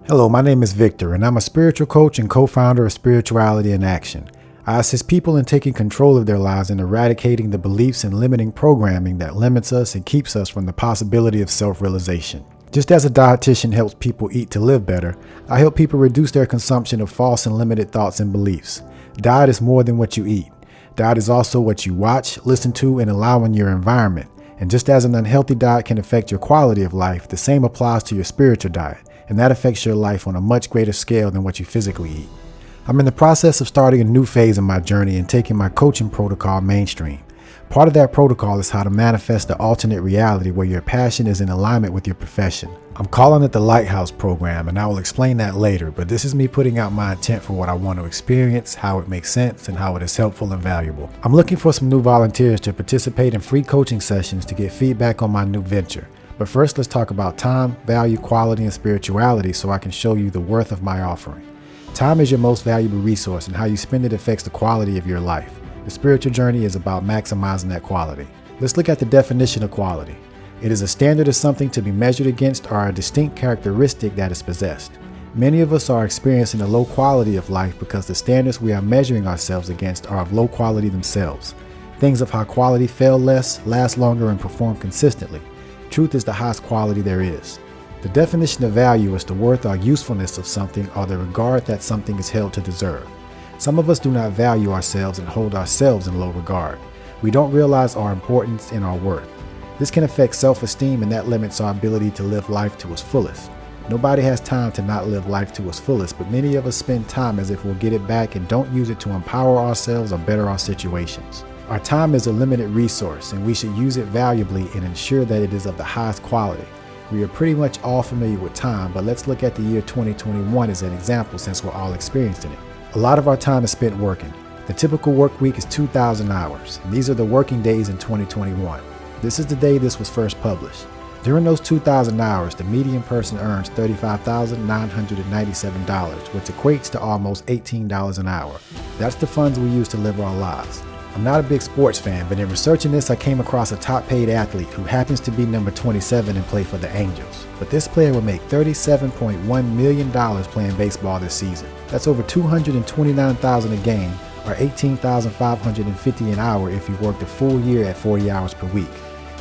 Hello, my name is Vikter, and I'm a spiritual coach and co-founder of Spirituality in Action. I assist people in taking control of their lives and eradicating the beliefs and limiting programming that limits us and keeps us from the possibility of self-realization. Just as a dietitian helps people eat to live better, I help people reduce their consumption of false and limited thoughts and beliefs. Diet is more than what you eat. Diet is also what you watch, listen to, and allow in your environment. And just as an unhealthy diet can affect your quality of life, the same applies to your spiritual diet. And that affects your life on a much greater scale than what you physically eat. I'm in the process of starting a new phase in my journey and taking my coaching protocol mainstream. Part of that protocol is how to manifest the alternate reality where your passion is in alignment with your profession. I'm calling it the Lighthouse Program, and I will explain that later, but this is me putting out my intent for what I want to experience, how it makes sense, and how it is helpful and valuable. I'm looking for some new volunteers to participate in free coaching sessions to get feedback on my new venture. But first, let's talk about time, value, quality, and spirituality so I can show you the worth of my offering. Time is your most valuable resource, and how you spend it affects the quality of your life. The spiritual journey is about maximizing that quality. Let's look at the definition of quality. It is a standard of something to be measured against or a distinct characteristic that is possessed. Many of us are experiencing a low quality of life because the standards we are measuring ourselves against are of low quality themselves. Things of high quality fail less, last longer, and perform consistently. Truth is the highest quality there is. The definition of value is the worth or usefulness of something or the regard that something is held to deserve. Some of us do not value ourselves and hold ourselves in low regard. We don't realize our importance and our worth. This can affect self-esteem, and that limits our ability to live life to its fullest. Nobody has time to not live life to its fullest, but many of us spend time as if we'll get it back and don't use it to empower ourselves or better our situations. Our time is a limited resource, and we should use it valuably and ensure that it is of the highest quality. We are pretty much all familiar with time, but let's look at the year 2021 as an example since we're all experiencing it. A lot of our time is spent working. The typical work week is 2,000 hours, and these are the working days in 2021. This is the day this was first published. During those 2,000 hours, the median person earns $35,997, which equates to almost $18 an hour. That's the funds we use to live our lives. I'm not a big sports fan, but in researching this, I came across a top-paid athlete who happens to be number 27 and play for the Angels. But this player would make $37.1 million playing baseball this season. That's over $229,000 a game, or $18,550 an hour if he worked a full year at 40 hours per week.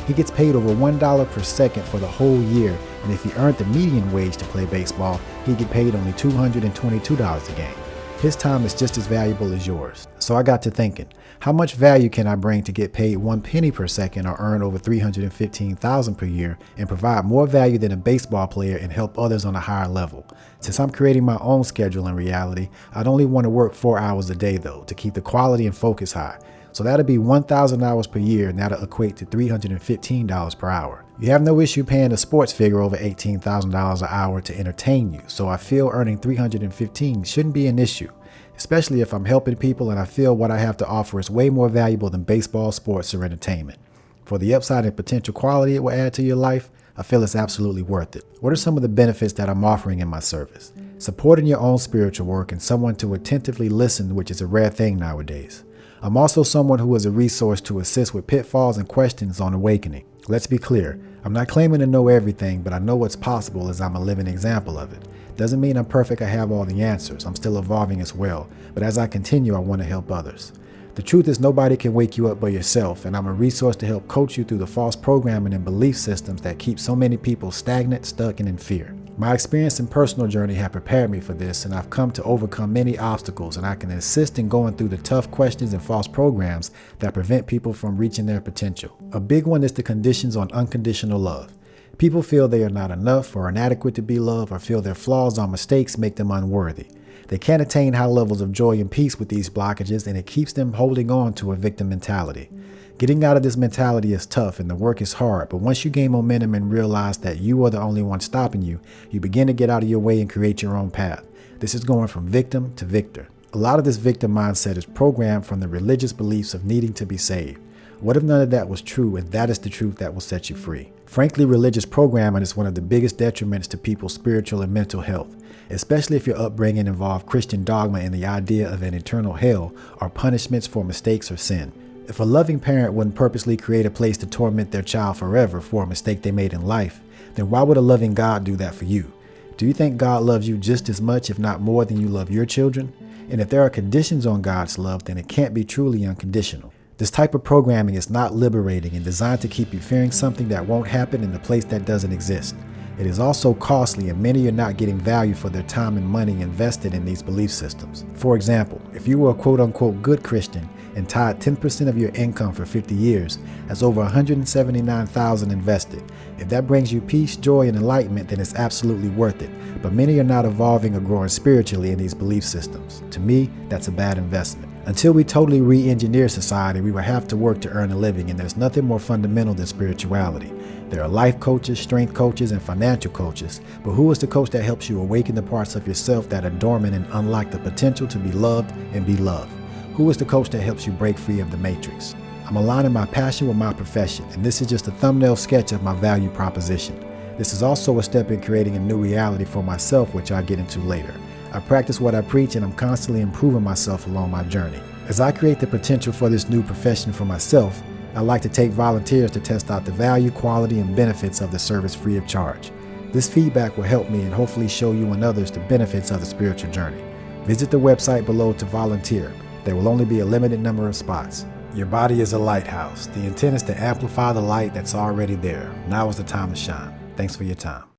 He gets paid over $1 per second for the whole year, and if he earned the median wage to play baseball, he'd get paid only $222 a game. His time is just as valuable as yours. So I got to thinking, how much value can I bring to get paid 1 penny per second or earn over $315,000 per year and provide more value than a baseball player and help others on a higher level? Since I'm creating my own schedule in reality, I'd only want to work 4 hours a day though to keep the quality and focus high. So that'll be 1,000 hours per year, and that'll equate to $315 per hour. You have no issue paying a sports figure over $18,000 an hour to entertain you, so I feel earning $315 shouldn't be an issue, especially if I'm helping people and I feel what I have to offer is way more valuable than baseball, sports, or entertainment. For the upside and potential quality it will add to your life, I feel it's absolutely worth it. What are some of the benefits that I'm offering in my service? Supporting your own spiritual work and someone to attentively listen, which is a rare thing nowadays. I'm also someone who is a resource to assist with pitfalls and questions on awakening. Let's be clear, I'm not claiming to know everything, but I know what's possible as I'm a living example of it. Doesn't mean I'm perfect, I have all the answers. I'm still evolving as well, but as I continue, I want to help others. The truth is nobody can wake you up but yourself, and I'm a resource to help coach you through the false programming and belief systems that keep so many people stagnant, stuck, and in fear. My experience and personal journey have prepared me for this, and I've come to overcome many obstacles, and I can assist in going through the tough questions and false programs that prevent people from reaching their potential. A big one is the conditions on unconditional love. People feel they are not enough or inadequate to be loved, or feel their flaws or mistakes make them unworthy. They can't attain high levels of joy and peace with these blockages, and it keeps them holding on to a victim mentality. Getting out of this mentality is tough and the work is hard, but once you gain momentum and realize that you are the only one stopping you, you begin to get out of your way and create your own path. This is going from victim to victor. A lot of this victim mindset is programmed from the religious beliefs of needing to be saved. What if none of that was true, and that is the truth that will set you free? Frankly, religious programming is one of the biggest detriments to people's spiritual and mental health, especially if your upbringing involved Christian dogma and the idea of an eternal hell or punishments for mistakes or sin. If a loving parent wouldn't purposely create a place to torment their child forever for a mistake they made in life, then why would a loving God do that for you? Do you think God loves you just as much, if not more, than you love your children? And if there are conditions on God's love, then it can't be truly unconditional. This type of programming is not liberating and designed to keep you fearing something that won't happen in the place that doesn't exist. It is also costly, and many are not getting value for their time and money invested in these belief systems. For example, if you were a quote-unquote good Christian and tied 10% of your income for 50 years, that's over $179,000 invested. If that brings you peace, joy, and enlightenment, then it's absolutely worth it. But many are not evolving or growing spiritually in these belief systems. To me, that's a bad investment. Until we totally re-engineer society, we will have to work to earn a living, and there's nothing more fundamental than spirituality. There are life coaches, strength coaches, and financial coaches, but who is the coach that helps you awaken the parts of yourself that are dormant and unlock the potential to be loved and be loved? Who is the coach that helps you break free of the matrix? I'm aligning my passion with my profession, and this is just a thumbnail sketch of my value proposition. This is also a step in creating a new reality for myself, which I'll get into later. I practice what I preach, and I'm constantly improving myself along my journey. As I create the potential for this new profession for myself, I like to take volunteers to test out the value, quality, and benefits of the service free of charge. This feedback will help me and hopefully show you and others the benefits of the spiritual journey. Visit the website below to volunteer. There will only be a limited number of spots. Your body is a lighthouse. The intent is to amplify the light that's already there. Now is the time to shine. Thanks for your time.